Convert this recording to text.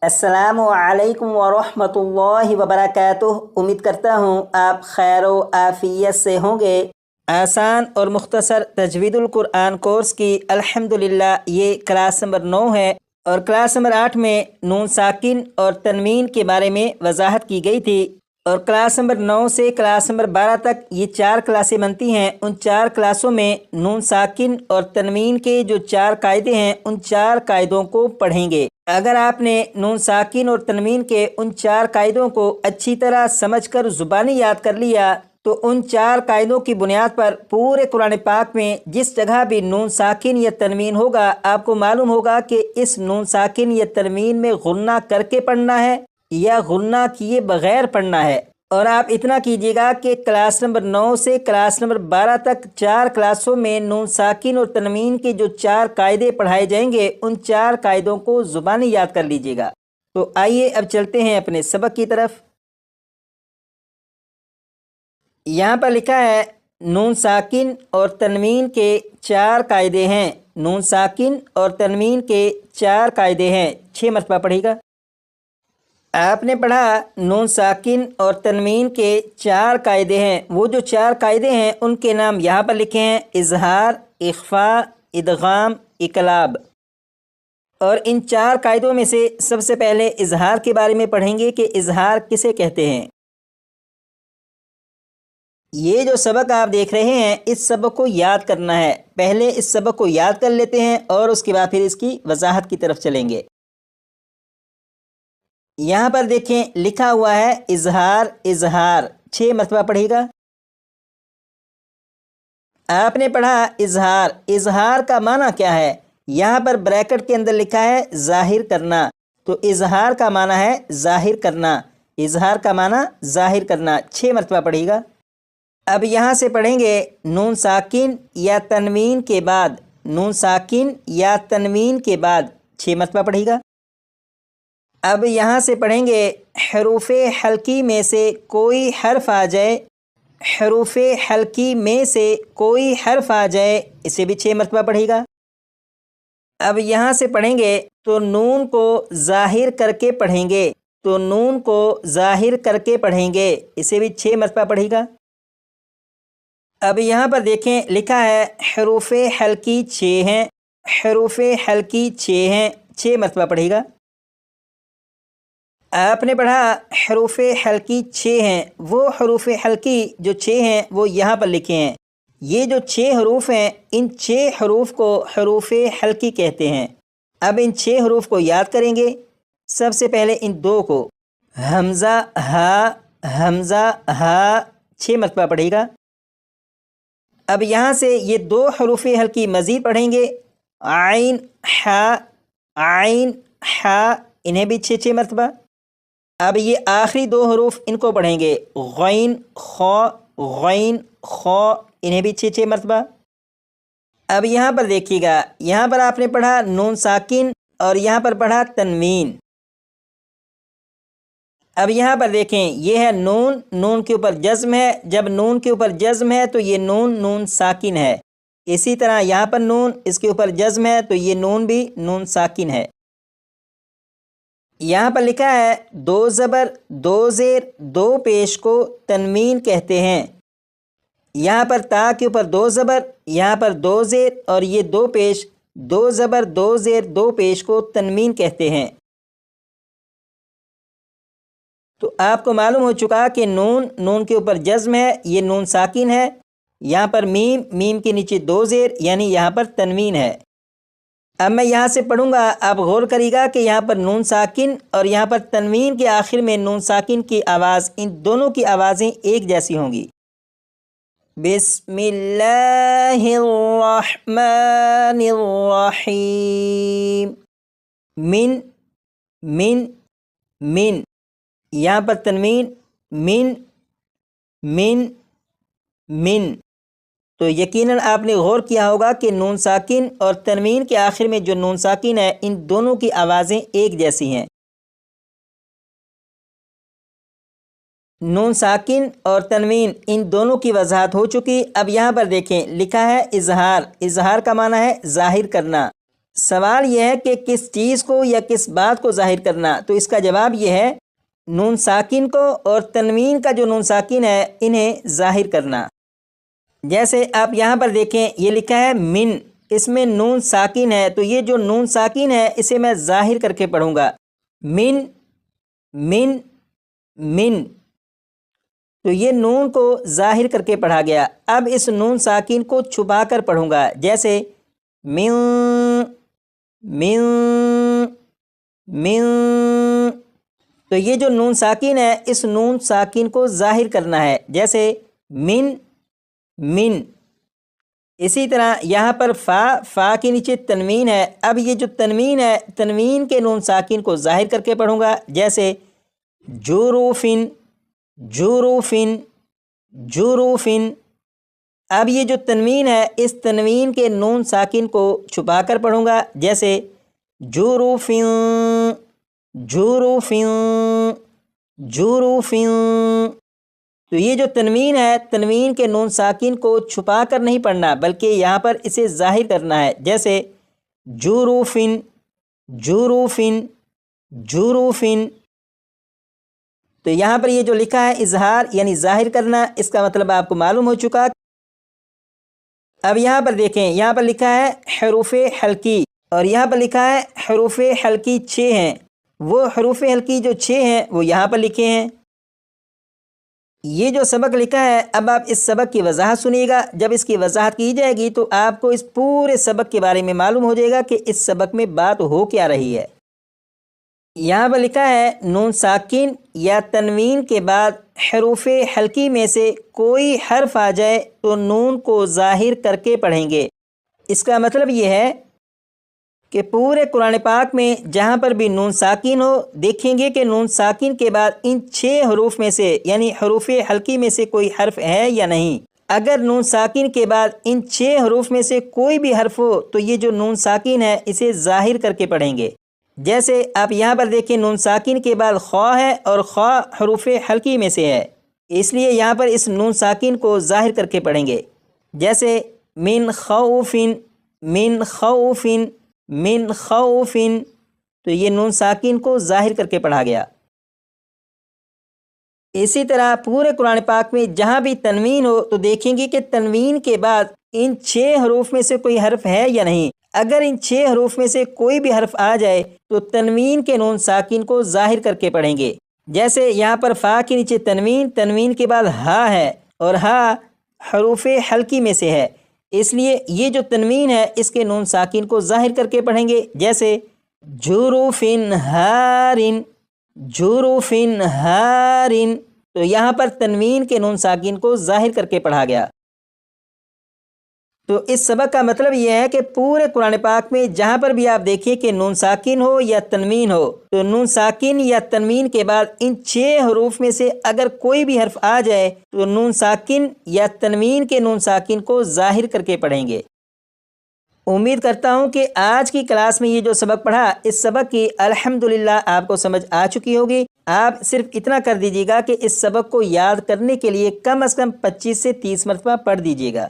السلام علیکم ورحمۃ اللہ وبرکاتہ۔ امید کرتا ہوں آپ خیر و عافیت سے ہوں گے۔ آسان اور مختصر تجوید القرآن کورس کی الحمدللہ یہ کلاس نمبر 9 ہے، اور کلاس نمبر 8 میں نون ساکن اور تنوین کے بارے میں وضاحت کی گئی تھی، اور کلاس نمبر 9 سے کلاس نمبر 12 تک یہ 4 کلاسیں بنتی ہیں۔ ان 4 کلاسوں میں نون ساکن اور تنوین کے جو 4 قاعدے ہیں ان 4 قاعدوں کو پڑھیں گے۔ اگر آپ نے نون ساکن اور تنوین کے ان 4 قاعدوں کو اچھی طرح سمجھ کر زبانی یاد کر لیا تو ان 4 قاعدوں کی بنیاد پر پورے قرآن پاک میں جس جگہ بھی نون ساکن یا تنوین ہوگا آپ کو معلوم ہوگا کہ اس نون ساکن یا تنوین میں غنہ کر کے پڑھنا ہے یا غنہ کیے بغیر پڑھنا ہے۔ اور آپ اتنا کیجیے گا کہ کلاس نمبر 9 سے کلاس نمبر 12 تک 4 کلاسوں میں نون ساکن اور تنوین کے جو 4 قاعدے پڑھائے جائیں گے ان 4 قاعدوں کو زبانی یاد کر لیجیے گا۔ تو آئیے اب چلتے ہیں اپنے سبق کی طرف۔ یہاں پر لکھا ہے نون ساکن اور تنوین کے 4 قاعدے ہیں۔ نون ساکن اور تنوین کے 4 قاعدے ہیں، 6 مرتبہ پڑھے گا۔ آپ نے پڑھا نون ساکن اور تنوین کے 4 قاعدے ہیں۔ وہ جو 4 قاعدے ہیں ان کے نام یہاں پر لکھے ہیں: اظہار، اخفاء، ادغام، اقلاب۔ اور ان 4 قاعدوں میں سے سب سے پہلے اظہار کے بارے میں پڑھیں گے کہ اظہار کسے کہتے ہیں۔ یہ جو سبق آپ دیکھ رہے ہیں اس سبق کو یاد کرنا ہے۔ پہلے اس سبق کو یاد کر لیتے ہیں اور اس کے بعد پھر اس کی وضاحت کی طرف چلیں گے۔ یہاں پر دیکھیں لکھا ہوا ہے اظہار، اظہار 6 مرتبہ پڑھے گا۔ آپ نے پڑھا اظہار۔ اظہار کا معنی کیا ہے؟ یہاں پر بریکٹ کے اندر لکھا ہے ظاہر کرنا، تو اظہار کا معنی ہے ظاہر کرنا۔ اظہار کا معنی ظاہر کرنا، 6 مرتبہ پڑھے گا۔ اب یہاں سے پڑھیں گے نون ساکن یا تنوین کے بعد، نون ساکن یا تنوین کے بعد 6 مرتبہ پڑھے گا۔ اب یہاں سے پڑھیں گے حروف حلقی میں سے کوئی حرف آ جائے، حروف حلقی میں سے کوئی حرف آ جائے، اسے بھی 6 مرتبہ پڑھے گا۔ اب یہاں سے پڑھیں گے تو نون کو ظاہر کر کے پڑھیں گے، تو نون کو ظاہر کر کے پڑھیں گے، اسے بھی 6 مرتبہ پڑھے گا۔ اب یہاں پر دیکھیں لکھا ہے حروف حلقی 6 ہیں، حروف حلقی 6 ہیں، 6 مرتبہ پڑھے گا۔ آپ نے پڑھا حروف حلقی 6 ہیں، وہ حروف حلقی جو 6 ہیں وہ یہاں پر لکھے ہیں۔ یہ جو 6 حروف ہیں ان 6 حروف کو حروف حلقی کہتے ہیں۔ اب ان 6 حروف کو یاد کریں گے۔ سب سے پہلے ان 2 کو، حمزہ حمزہ ہا 6 مرتبہ پڑھے گا۔ اب یہاں سے یہ 2 حروف حلقی مزید پڑھیں گے، عین ہا، انہیں بھی 6 مرتبہ۔ اب یہ آخری 2 حروف ان کو پڑھیں گے، غین خو، انہیں بھی 6 مرتبہ۔ اب یہاں پر دیکھیے گا، یہاں پر آپ نے پڑھا نون ساکن اور یہاں پر پڑھا تنوین۔ اب یہاں پر دیکھیں یہ ہے نون، نون کے اوپر جزم ہے، جب نون کے اوپر جزم ہے تو یہ نون ساکن ہے۔ اسی طرح یہاں پر نون، اس کے اوپر جزم ہے تو یہ نون بھی نون ساکن ہے۔ یہاں پر لکھا ہے 2 زبر 2 زیر 2 پیش کو تنوین کہتے ہیں۔ یہاں پر تا کے اوپر 2 زبر، یہاں پر 2 زیر اور یہ 2 پیش، 2 زبر 2 زیر 2 پیش کو تنوین کہتے ہیں۔ تو آپ کو معلوم ہو چکا کہ نون کے اوپر جزم ہے، یہ نون ساکن ہے۔ یہاں پر میم کے نیچے 2 زیر، یعنی یہاں پر تنوین ہے۔ اب میں یہاں سے پڑھوں گا، آپ غور کریے گا کہ یہاں پر نون ساکن اور یہاں پر تنوین کے آخر میں نون ساکن کی آواز، ان دونوں کی آوازیں ایک جیسی ہوں گی۔ بسم اللہ الرحمن الرحیم، من، یہاں پر تنوین من، تو یقیناً آپ نے غور کیا ہوگا کہ نون ساکن اور تنوین کے آخر میں جو نون ساکن ہے ان دونوں کی آوازیں ایک جیسی ہیں۔ نون ساکن اور تنوین ان دونوں کی وضاحت ہو چکی۔ اب یہاں پر دیکھیں لکھا ہے اظہار۔ اظہار کا معنی ہے ظاہر کرنا۔ سوال یہ ہے کہ کس چیز کو یا کس بات کو ظاہر کرنا، تو اس کا جواب یہ ہے نون ساکن کو اور تنوین کا جو نون ساکن ہے انہیں ظاہر کرنا۔ جیسے آپ یہاں پر دیکھیں یہ لکھا ہے من، اس میں نون ساکن ہے، تو یہ جو نون ساکن ہے اسے میں ظاہر کر کے پڑھوں گا، من من من، تو یہ نون کو ظاہر کر کے پڑھا گیا۔ اب اس نون ساکن کو چھپا کر پڑھوں گا، جیسے من من من، تو یہ جو نون ساکن ہے اس نون ساکن کو ظاہر کرنا ہے، جیسے من من۔ اسی طرح یہاں پر فا کے نیچے تنوین ہے، اب یہ جو تنوین ہے تنوین کے نون ساکن کو ظاہر کر کے پڑھوں گا، جیسے جروفن جروفن جروفن۔ اب یہ جو تنوین ہے اس تنوین کے نون ساکن کو چھپا کر پڑھوں گا، جیسے جروفن جروفن جروفن۔ تو یہ جو تنوین ہے تنوین کے نون ساکن کو چھپا کر نہیں پڑھنا بلکہ یہاں پر اسے ظاہر کرنا ہے، جیسے جروفن جروفن جروفن۔ تو یہاں پر یہ جو لکھا ہے اظہار یعنی ظاہر کرنا، اس کا مطلب آپ کو معلوم ہو چکا۔ اب یہاں پر دیکھیں، یہاں پر لکھا ہے حروف حلقی اور یہاں پر لکھا ہے حروف حلقی 6 ہیں، وہ حروف حلقی جو 6 ہیں وہ یہاں پر لکھے ہیں۔ یہ جو سبق لکھا ہے اب آپ اس سبق کی وضاحت سنیے گا، جب اس کی وضاحت کی جائے گی تو آپ کو اس پورے سبق کے بارے میں معلوم ہو جائے گا کہ اس سبق میں بات ہو کیا رہی ہے۔ یہاں پر لکھا ہے نون ساکن یا تنوین کے بعد حروف حلقی میں سے کوئی حرف آ جائے تو نون کو ظاہر کر کے پڑھیں گے۔ اس کا مطلب یہ ہے کہ پورے قرآن پاک میں جہاں پر بھی نون ساکن ہو دیکھیں گے کہ نون ساکن کے بعد ان 6 حروف میں سے یعنی حروف حلقی میں سے کوئی حرف ہے یا نہیں۔ اگر نون ساکن کے بعد ان 6 حروف میں سے کوئی بھی حرف ہو تو یہ جو نون ساکن ہے اسے ظاہر کر کے پڑھیں گے۔ جیسے آپ یہاں پر دیکھیں نون ساکن کے بعد خا ہے اور خا حروف حلقی میں سے ہے، اس لیے یہاں پر اس نون ساکن کو ظاہر کر کے پڑھیں گے، جیسے من خوفن من خوفن من خوفن، تو یہ نون ساکن کو ظاہر کر کے پڑھا گیا۔ اسی طرح پورے قرآن پاک میں جہاں بھی تنوین ہو تو دیکھیں گے کہ تنوین کے بعد ان 6 حروف میں سے کوئی حرف ہے یا نہیں۔ اگر ان 6 حروف میں سے کوئی بھی حرف آ جائے تو تنوین کے نون ساکن کو ظاہر کر کے پڑھیں گے، جیسے یہاں پر فا کے نیچے تنوین، تنوین کے بعد ہا ہے اور ہا حروف حلقی میں سے ہے، اس لیے یہ جو تنوین ہے اس کے نون ساکن کو ظاہر کر کے پڑھیں گے، جیسے جروفن ہارن جروفن ہارن، تو یہاں پر تنوین کے نون ساکن کو ظاہر کر کے پڑھا گیا۔ تو اس سبق کا مطلب یہ ہے کہ پورے قرآن پاک میں جہاں پر بھی آپ دیکھیں کہ نون ساکن ہو یا تنوین ہو تو نون ساکن یا تنوین کے بعد ان 6 حروف میں سے اگر کوئی بھی حرف آ جائے تو نون ساکن یا تنوین کے نون ساکن کو ظاہر کر کے پڑھیں گے۔ امید کرتا ہوں کہ آج کی کلاس میں یہ جو سبق پڑھا اس سبق کی الحمدللہ آپ کو سمجھ آ چکی ہوگی۔ آپ صرف اتنا کر دیجیے گا کہ اس سبق کو یاد کرنے کے لیے کم از کم 25 سے 30 مرتبہ پڑھ دیجیے گا۔